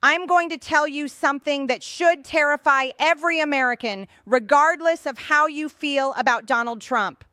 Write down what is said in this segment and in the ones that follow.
I'm going to tell you something that should terrify every American, regardless of how you feel about Donald Trump.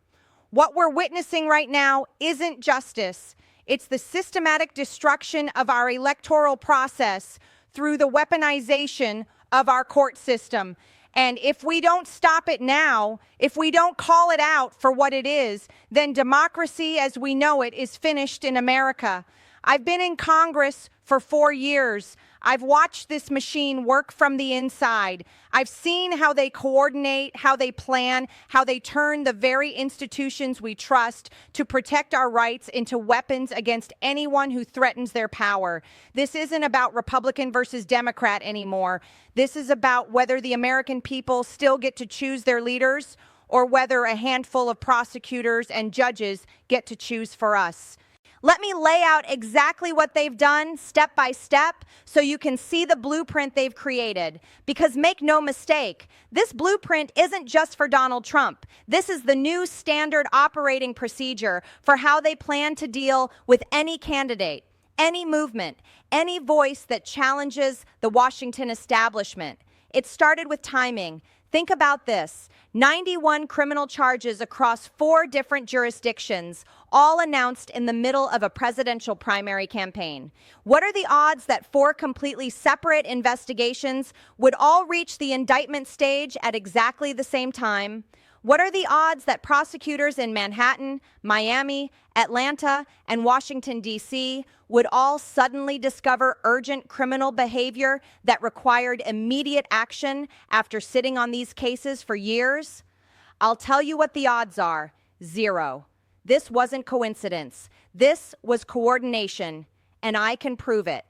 What we're witnessing right now isn't justice. It's the systematic destruction of our electoral process through the weaponization of our court system. And if we don't stop it now, if we don't call it out for what it is, then democracy as we know it is finished in America. I've been in Congress for 4 years. I've watched this machine work from the inside. I've seen how they coordinate, how they plan, how they turn the very institutions we trust to protect our rights into weapons against anyone who threatens their power. This isn't about Republican versus Democrat anymore. This is about whether the American people still get to choose their leaders or whether a handful of prosecutors and judges get to choose for us. Let me lay out exactly what they've done step by step so you can see the blueprint they've created. Because make no mistake, this blueprint isn't just for Donald Trump. This is the new standard operating procedure for how they plan to deal with any candidate, any movement, any voice that challenges the Washington establishment. It started with timing. Think about this. 91 criminal charges across 4 different jurisdictions, all announced in the middle of a presidential primary campaign. What are the odds that 4 completely separate investigations would all reach the indictment stage at exactly the same time? What are the odds that prosecutors in Manhattan, Miami, Atlanta, and Washington, D.C. would all suddenly discover urgent criminal behavior that required immediate action after sitting on these cases for years? I'll tell you what the odds are. 0. This wasn't coincidence. This was coordination, and I can prove it.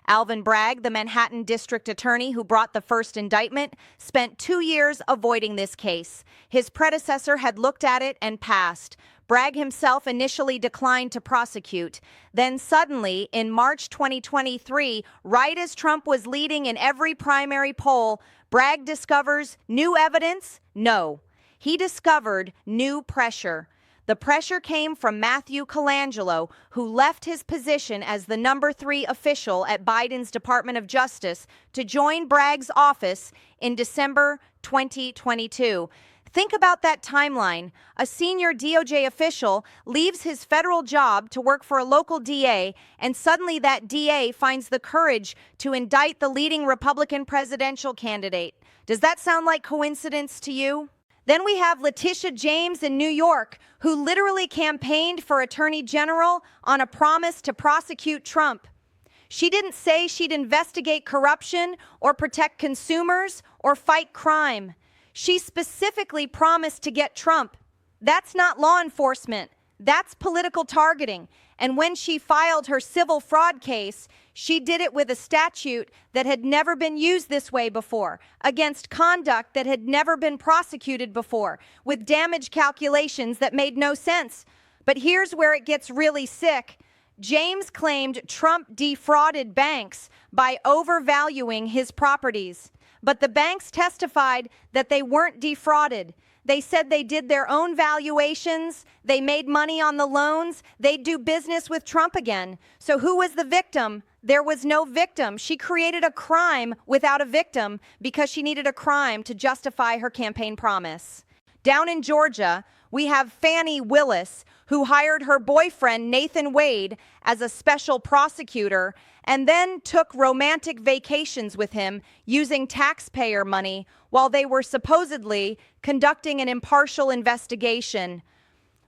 Alvin Bragg, the Manhattan district attorney who brought the first indictment, spent 2 years avoiding this case. His predecessor had looked at it and passed. Bragg himself initially declined to prosecute. Then suddenly, in March 2023, right as Trump was leading in every primary poll, Bragg discovers new evidence? No. He discovered new pressure. The pressure came from Matthew Colangelo, who left his position as the number 3 official at Biden's Department of Justice to join Bragg's office in December 2022. Think about that timeline. A senior DOJ official leaves his federal job to work for a local DA, and suddenly that DA finds the courage to indict the leading Republican presidential candidate. Does that sound like coincidence to you? Then we have Letitia James in New York, who literally campaigned for Attorney General on a promise to prosecute Trump. She didn't say she'd investigate corruption or protect consumers or fight crime. She specifically promised to get Trump. That's not law enforcement. That's political targeting. And when she filed her civil fraud case, she did it with a statute that had never been used this way before, against conduct that had never been prosecuted before, with damage calculations that made no sense. But here's where it gets really sick. James claimed Trump defrauded banks by overvaluing his properties. But the banks testified that they weren't defrauded. They said they did their own valuations, they made money on the loans, they'd do business with Trump again. So who was the victim? There was no victim. She created a crime without a victim because she needed a crime to justify her campaign promise. Down in Georgia, we have Fani Willis, who hired her boyfriend, Nathan Wade, as a special prosecutor and then took romantic vacations with him using taxpayer money while they were supposedly conducting an impartial investigation.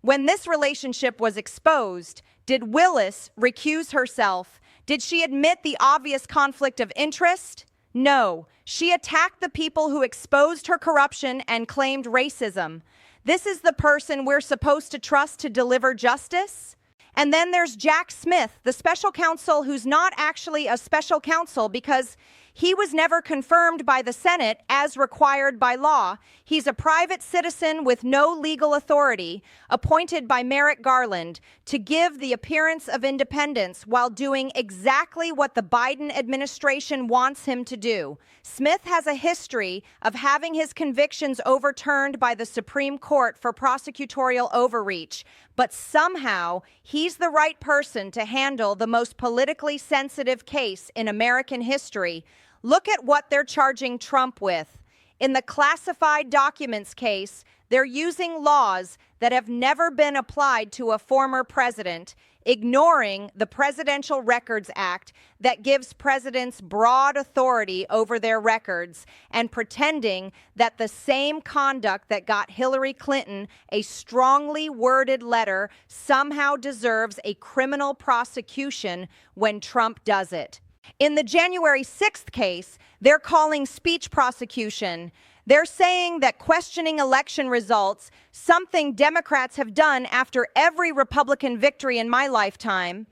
When this relationship was exposed, did Willis recuse herself? Did she admit the obvious conflict of interest? No. She attacked the people who exposed her corruption and claimed racism. This is the person we're supposed to trust to deliver justice? And then there's Jack Smith, the special counsel who's not actually a special counsel because he was never confirmed by the Senate as required by law. He's a private citizen with no legal authority, appointed by Merrick Garland to give the appearance of independence while doing exactly what the Biden administration wants him to do. Smith has a history of having his convictions overturned by the Supreme Court for prosecutorial overreach, but somehow he he's the right person to handle the most politically sensitive case in American history, look at what they're charging Trump with. In the classified documents case, they're using laws that have never been applied to a former president, ignoring the Presidential Records Act that gives presidents broad authority over their records, and pretending that the same conduct that got Hillary Clinton a strongly worded letter somehow deserves a criminal prosecution when Trump does it. In the January 6th case, they're calling speech prosecution. They're saying that questioning election results, something Democrats have done after every Republican victory in my lifetime,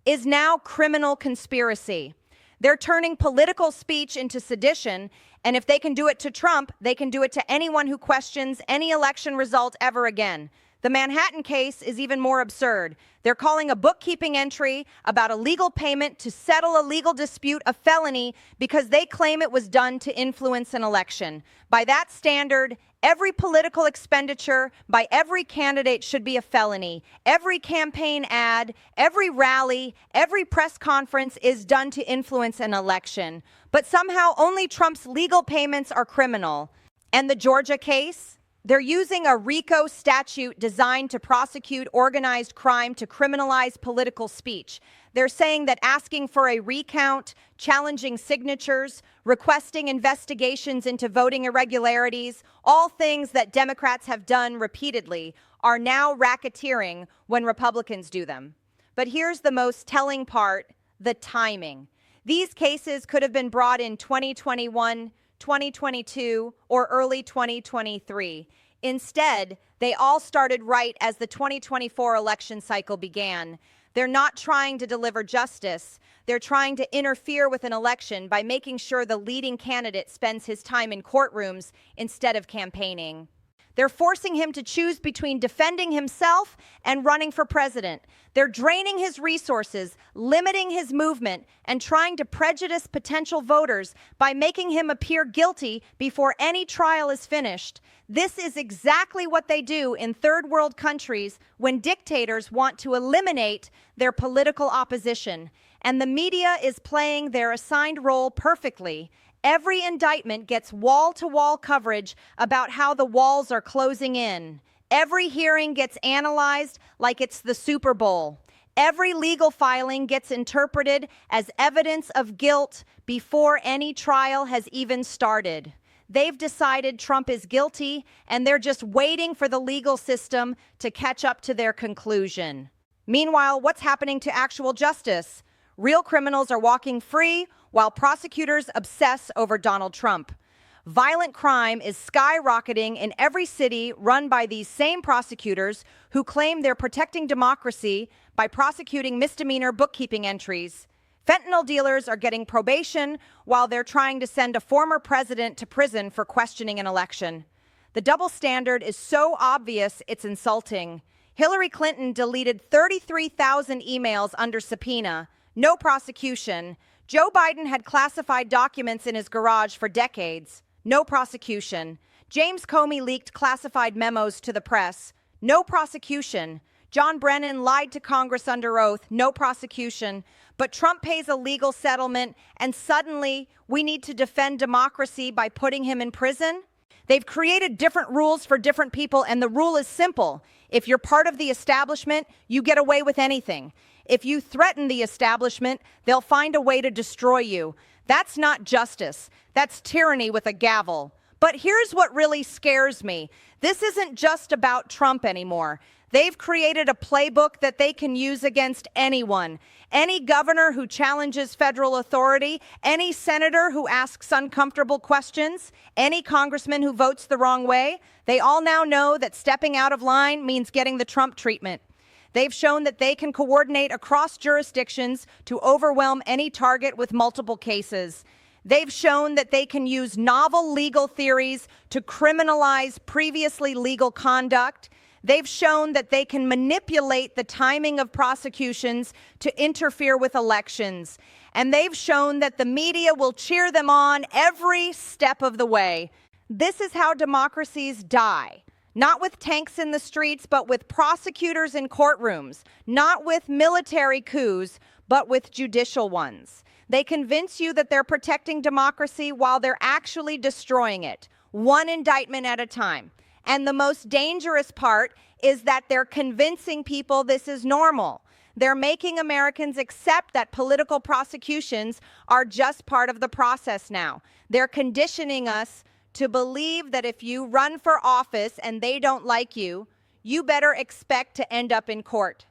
is now criminal conspiracy. They're turning political speech into sedition, and if they can do it to Trump, they can do it to anyone who questions any election result ever again. The Manhattan case is even more absurd. They're calling a bookkeeping entry about a legal payment to settle a legal dispute a felony because they claim it was done to influence an election. By that standard, every political expenditure by every candidate should be a felony. Every campaign ad, every rally, every press conference is done to influence an election. But somehow only Trump's legal payments are criminal. And the Georgia case? They're using a RICO statute designed to prosecute organized crime to criminalize political speech. They're saying that asking for a recount, challenging signatures, requesting investigations into voting irregularities, all things that Democrats have done repeatedly, are now racketeering when Republicans do them. But here's the most telling part: the timing. These cases could have been brought in 2021, 2022, or early 2023. Instead, they all started right as the 2024 election cycle began. They're not trying to deliver justice. They're trying to interfere with an election by making sure the leading candidate spends his time in courtrooms instead of campaigning. They're forcing him to choose between defending himself and running for president. They're draining his resources, limiting his movement, and trying to prejudice potential voters by making him appear guilty before any trial is finished. This is exactly what they do in third world countries when dictators want to eliminate their political opposition. And the media is playing their assigned role perfectly. Every indictment gets wall-to-wall coverage about how the walls are closing in. Every hearing gets analyzed like it's the Super Bowl. Every legal filing gets interpreted as evidence of guilt before any trial has even started. They've decided Trump is guilty, and they're just waiting for the legal system to catch up to their conclusion. Meanwhile, what's happening to actual justice? Real criminals are walking free while prosecutors obsess over Donald Trump. Violent crime is skyrocketing in every city run by these same prosecutors who claim they're protecting democracy by prosecuting misdemeanor bookkeeping entries. Fentanyl dealers are getting probation while they're trying to send a former president to prison for questioning an election. The double standard is so obvious it's insulting. Hillary Clinton deleted 33,000 emails under subpoena. No prosecution. Joe Biden had classified documents in his garage for decades. No prosecution. James Comey leaked classified memos to the press. No prosecution. John Brennan lied to Congress under oath. No prosecution. But Trump pays a legal settlement, and suddenly we need to defend democracy by putting him in prison? They've created different rules for different people, and the rule is simple. If you're part of the establishment, you get away with anything. If you threaten the establishment, they'll find a way to destroy you. That's not justice. That's tyranny with a gavel. But here's what really scares me. This isn't just about Trump anymore. They've created a playbook that they can use against anyone. Any governor who challenges federal authority, any senator who asks uncomfortable questions, any congressman who votes the wrong way, they all now know that stepping out of line means getting the Trump treatment. They've shown that they can coordinate across jurisdictions to overwhelm any target with multiple cases. They've shown that they can use novel legal theories to criminalize previously legal conduct. They've shown that they can manipulate the timing of prosecutions to interfere with elections. And they've shown that the media will cheer them on every step of the way. This is how democracies die. Not with tanks in the streets, but with prosecutors in courtrooms. Not with military coups, but with judicial ones. They convince you that they're protecting democracy while they're actually destroying it, one indictment at a time. And the most dangerous part is that they're convincing people this is normal. They're making Americans accept that political prosecutions are just part of the process now. They're conditioning us to believe that if you run for office and they don't like you, you better expect to end up in court.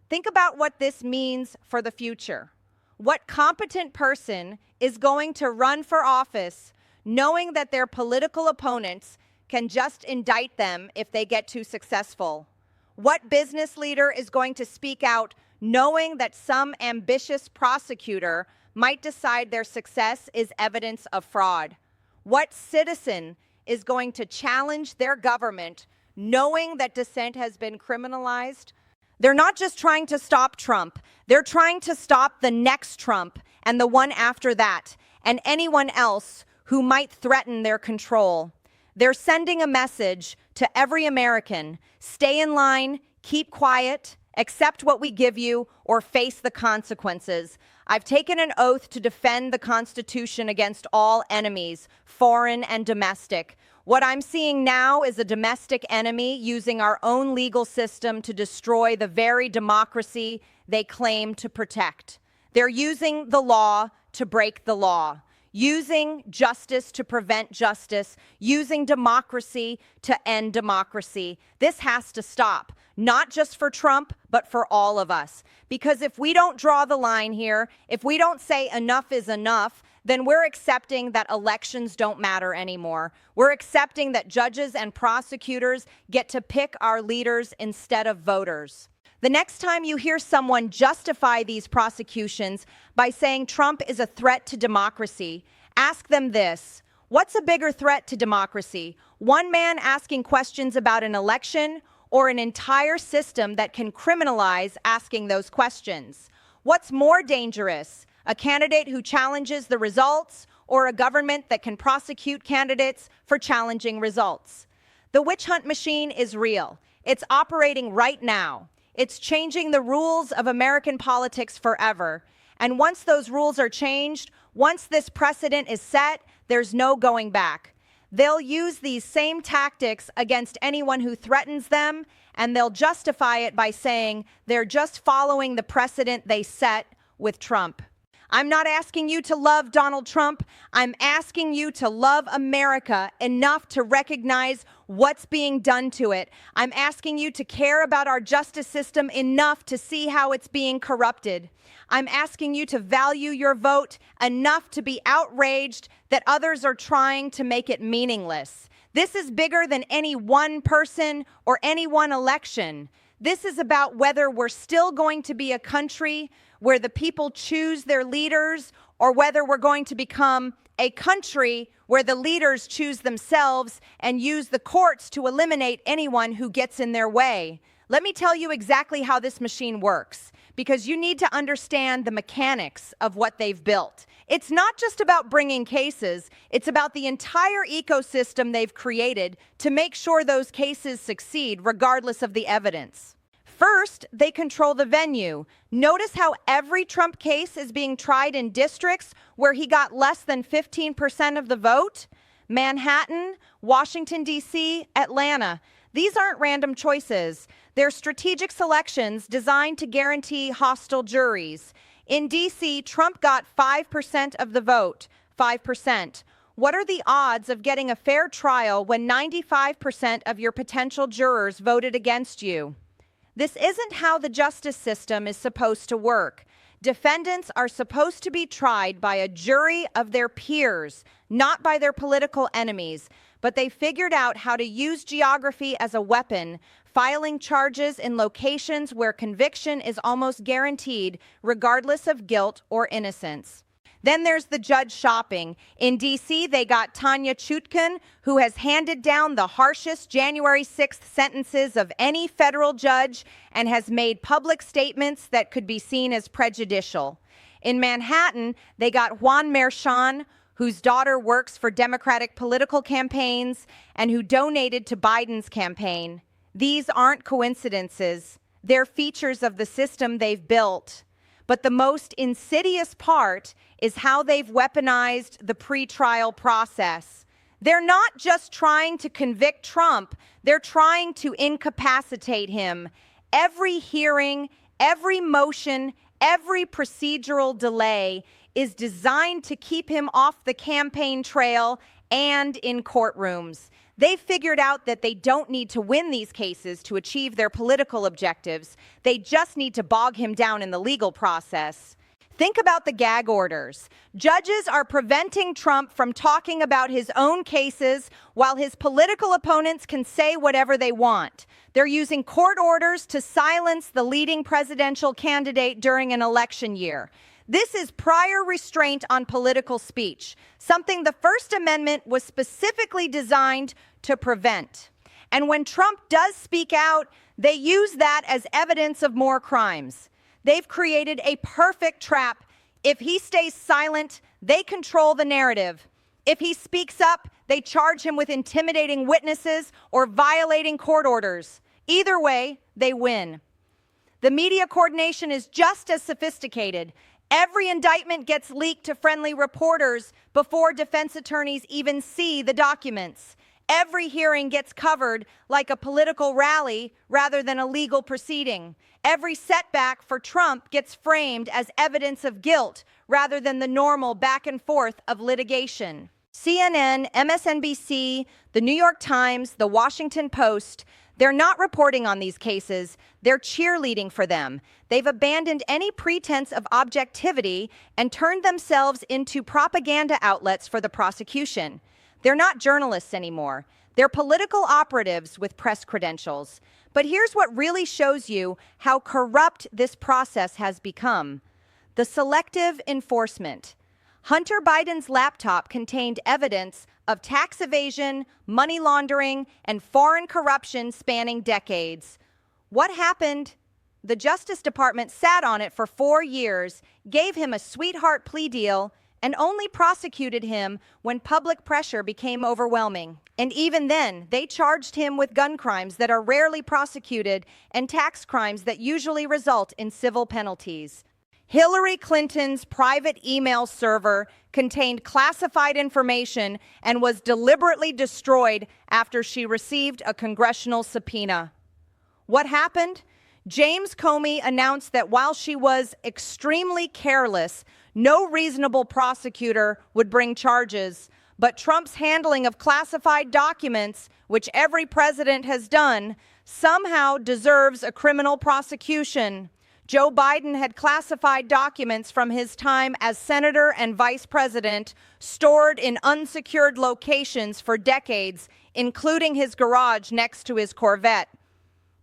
Think about what this means for the future. What competent person is going to run for office knowing that their political opponents can just indict them if they get too successful? What business leader is going to speak out knowing that some ambitious prosecutor might decide their success is evidence of fraud? What citizen is going to challenge their government knowing that dissent has been criminalized? They're not just trying to stop Trump. They're trying to stop the next Trump and the one after that and anyone else who might threaten their control. They're sending a message to every American: stay in line, keep quiet, accept what we give you, or face the consequences. I've taken an oath to defend the Constitution against all enemies, foreign and domestic. What I'm seeing now is a domestic enemy using our own legal system to destroy the very democracy they claim to protect. They're using the law to break the law, using justice to prevent justice, using democracy to end democracy. This has to stop, not just for Trump, but for all of us. Because if we don't draw the line here, if we don't say enough is enough, then we're accepting that elections don't matter anymore. We're accepting that judges and prosecutors get to pick our leaders instead of voters. The next time you hear someone justify these prosecutions by saying Trump is a threat to democracy, ask them this: what's a bigger threat to democracy? One man asking questions about an election, or an entire system that can criminalize asking those questions? What's more dangerous? A candidate who challenges the results, or a government that can prosecute candidates for challenging results? The witch hunt machine is real. It's operating right now. It's changing the rules of American politics forever. And once those rules are changed, once this precedent is set, there's no going back. They'll use these same tactics against anyone who threatens them, and they'll justify it by saying they're just following the precedent they set with Trump. I'm not asking you to love Donald Trump. I'm asking you to love America enough to recognize what's being done to it. I'm asking you to care about our justice system enough to see how it's being corrupted. I'm asking you to value your vote enough to be outraged that others are trying to make it meaningless. This is bigger than any one person or any one election. This is about whether we're still going to be a country where the people choose their leaders, or whether we're going to become a country where the leaders choose themselves and use the courts to eliminate anyone who gets in their way. Let me tell you exactly how this machine works, because you need to understand the mechanics of what they've built. It's not just about bringing cases, it's about the entire ecosystem they've created to make sure those cases succeed regardless of the evidence. First, they control the venue. Notice how every Trump case is being tried in districts where he got less than 15% of the vote. Manhattan, Washington, D.C., Atlanta. These aren't random choices. They're strategic selections designed to guarantee hostile juries. In D.C., Trump got 5% of the vote. 5%. What are the odds of getting a fair trial when 95% of your potential jurors voted against you? This isn't how the justice system is supposed to work. Defendants are supposed to be tried by a jury of their peers, not by their political enemies. But they figured out how to use geography as a weapon, filing charges in locations where conviction is almost guaranteed, regardless of guilt or innocence. Then there's the judge shopping. In D.C., they got Tanya Chutkan, who has handed down the harshest January 6th sentences of any federal judge and has made public statements that could be seen as prejudicial. In Manhattan, they got Juan Merchan, whose daughter works for Democratic political campaigns, and who donated to Biden's campaign. These aren't coincidences. They're features of the system they've built. But the most insidious part is how they've weaponized the pretrial process. They're not just trying to convict Trump, they're trying to incapacitate him. Every hearing, every motion, every procedural delay is designed to keep him off the campaign trail and in courtrooms. They've figured out that they don't need to win these cases to achieve their political objectives. They just need to bog him down in the legal process. Think about the gag orders. Judges are preventing Trump from talking about his own cases while his political opponents can say whatever they want. They're using court orders to silence the leading presidential candidate during an election year. This is prior restraint on political speech, something the First Amendment was specifically designed to prevent. And when Trump does speak out, they use that as evidence of more crimes. They've created a perfect trap. If he stays silent, they control the narrative. If he speaks up, they charge him with intimidating witnesses or violating court orders. Either way, they win. The media coordination is just as sophisticated. Every indictment gets leaked to friendly reporters before defense attorneys even see the documents. Every hearing gets covered like a political rally rather than a legal proceeding. Every setback for Trump gets framed as evidence of guilt rather than the normal back and forth of litigation. CNN, MSNBC, the New York Times, the Washington Post, they're not reporting on these cases. They're cheerleading for them. They've abandoned any pretense of objectivity and turned themselves into propaganda outlets for the prosecution. They're not journalists anymore. They're political operatives with press credentials. But here's what really shows you how corrupt this process has become: the selective enforcement. Hunter Biden's laptop contained evidence of tax evasion, money laundering, and foreign corruption spanning decades. What happened? The Justice Department sat on it for 4 years, gave him a sweetheart plea deal, and only prosecuted him when public pressure became overwhelming. And even then, they charged him with gun crimes that are rarely prosecuted and tax crimes that usually result in civil penalties. Hillary Clinton's private email server contained classified information and was deliberately destroyed after she received a congressional subpoena. What happened? James Comey announced that while she was extremely careless, no reasonable prosecutor would bring charges, but Trump's handling of classified documents, which every president has done, somehow deserves a criminal prosecution. Joe Biden had classified documents from his time as senator and vice president stored in unsecured locations for decades, including his garage next to his Corvette.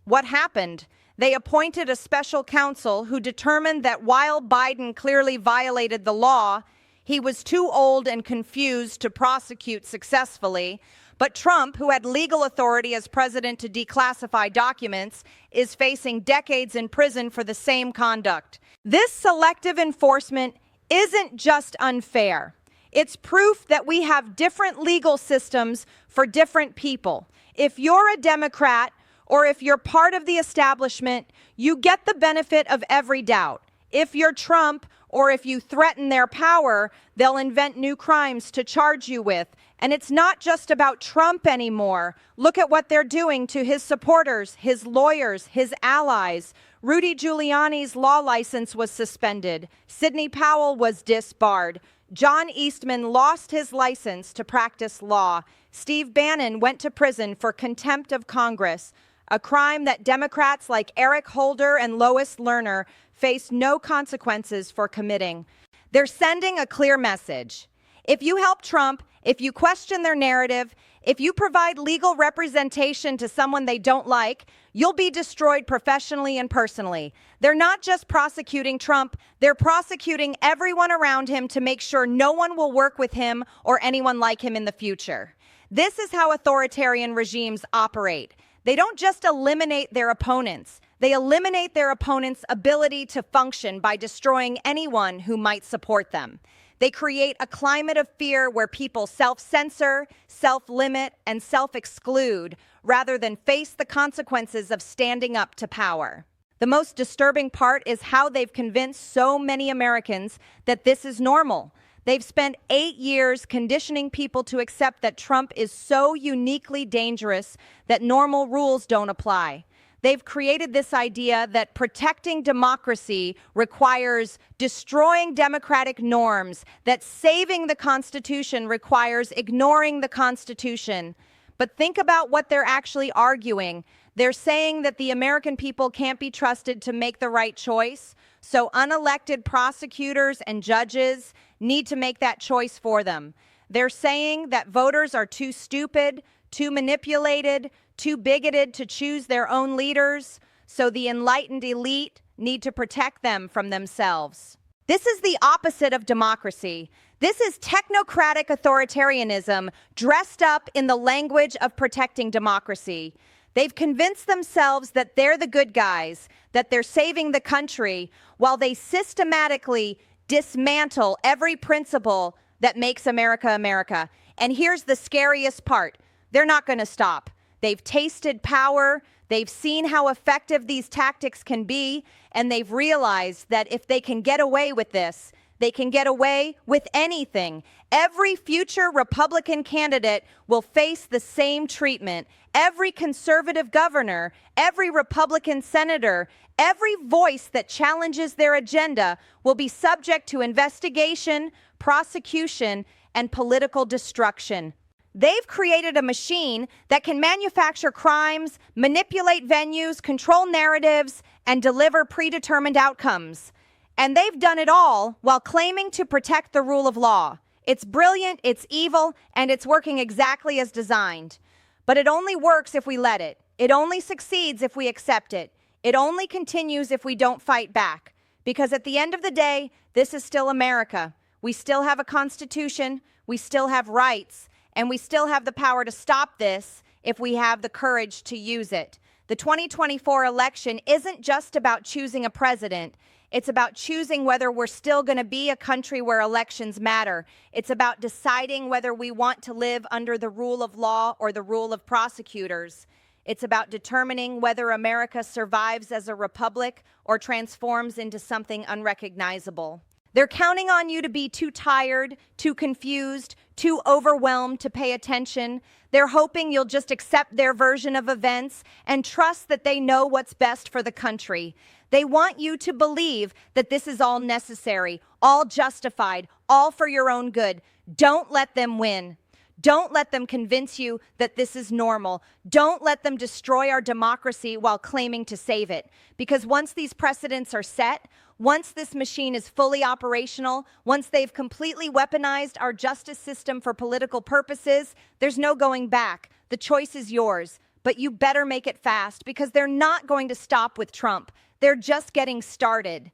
What happened? They appointed a special counsel who determined that while Biden clearly violated the law, he was too old and confused to prosecute successfully. But Trump, who had legal authority as president to declassify documents, is facing decades in prison for the same conduct. This selective enforcement isn't just unfair. It's proof that we have different legal systems for different people. If you're a Democrat or if you're part of the establishment, you get the benefit of every doubt. If you're Trump, or if you threaten their power, they'll invent new crimes to charge you with. And it's not just about Trump anymore. Look at what they're doing to his supporters, his lawyers, his allies. Rudy Giuliani's law license was suspended. Sidney Powell was disbarred. John Eastman lost his license to practice law. Steve Bannon went to prison for contempt of Congress, a crime that Democrats like Eric Holder and Lois Lerner face no consequences for committing. They're sending a clear message. If you help Trump, if you question their narrative, if you provide legal representation to someone they don't like, you'll be destroyed professionally and personally. They're not just prosecuting Trump, they're prosecuting everyone around him to make sure no one will work with him or anyone like him in the future. This is how authoritarian regimes operate. They don't just eliminate their opponents. They eliminate their opponents' ability to function by destroying anyone who might support them. They create a climate of fear where people self-censor, self-limit, and self-exclude rather than face the consequences of standing up to power. The most disturbing part is how they've convinced so many Americans that this is normal. They've spent 8 years conditioning people to accept that Trump is so uniquely dangerous that normal rules don't apply. They've created this idea that protecting democracy requires destroying democratic norms, that saving the Constitution requires ignoring the Constitution. But think about what they're actually arguing. They're saying that the American people can't be trusted to make the right choice, so unelected prosecutors and judges need to make that choice for them. They're saying that voters are too stupid, too manipulated, too bigoted to choose their own leaders, so the enlightened elite need to protect them from themselves. This is the opposite of democracy. This is technocratic authoritarianism dressed up in the language of protecting democracy. They've convinced themselves that they're the good guys, that they're saving the country, while they systematically dismantle every principle that makes America America. And here's the scariest part. They're not going to stop. They've tasted power, they've seen how effective these tactics can be, and they've realized that if they can get away with this, they can get away with anything. Every future Republican candidate will face the same treatment. Every conservative governor, every Republican senator, every voice that challenges their agenda will be subject to investigation, prosecution, and political destruction. They've created a machine that can manufacture crimes, manipulate venues, control narratives, and deliver predetermined outcomes. And they've done it all while claiming to protect the rule of law. It's brilliant, it's evil, and it's working exactly as designed. But it only works if we let it. It only succeeds if we accept it. It only continues if we don't fight back. Because at the end of the day, this is still America. We still have a constitution, we still have rights, and we still have the power to stop this if we have the courage to use it. The 2024 election isn't just about choosing a president. It's about choosing whether we're still going to be a country where elections matter. It's about deciding whether we want to live under the rule of law or the rule of prosecutors. It's about determining whether America survives as a republic or transforms into something unrecognizable. They're counting on you to be too tired, too confused, too overwhelmed to pay attention. They're hoping you'll just accept their version of events and trust that they know what's best for the country. They want you to believe that this is all necessary, all justified, all for your own good. Don't let them win. Don't let them convince you that this is normal. Don't let them destroy our democracy while claiming to save it. Because once these precedents are set, once this machine is fully operational, once they've completely weaponized our justice system for political purposes, there's no going back. The choice is yours, but you better make it fast because they're not going to stop with Trump. They're just getting started.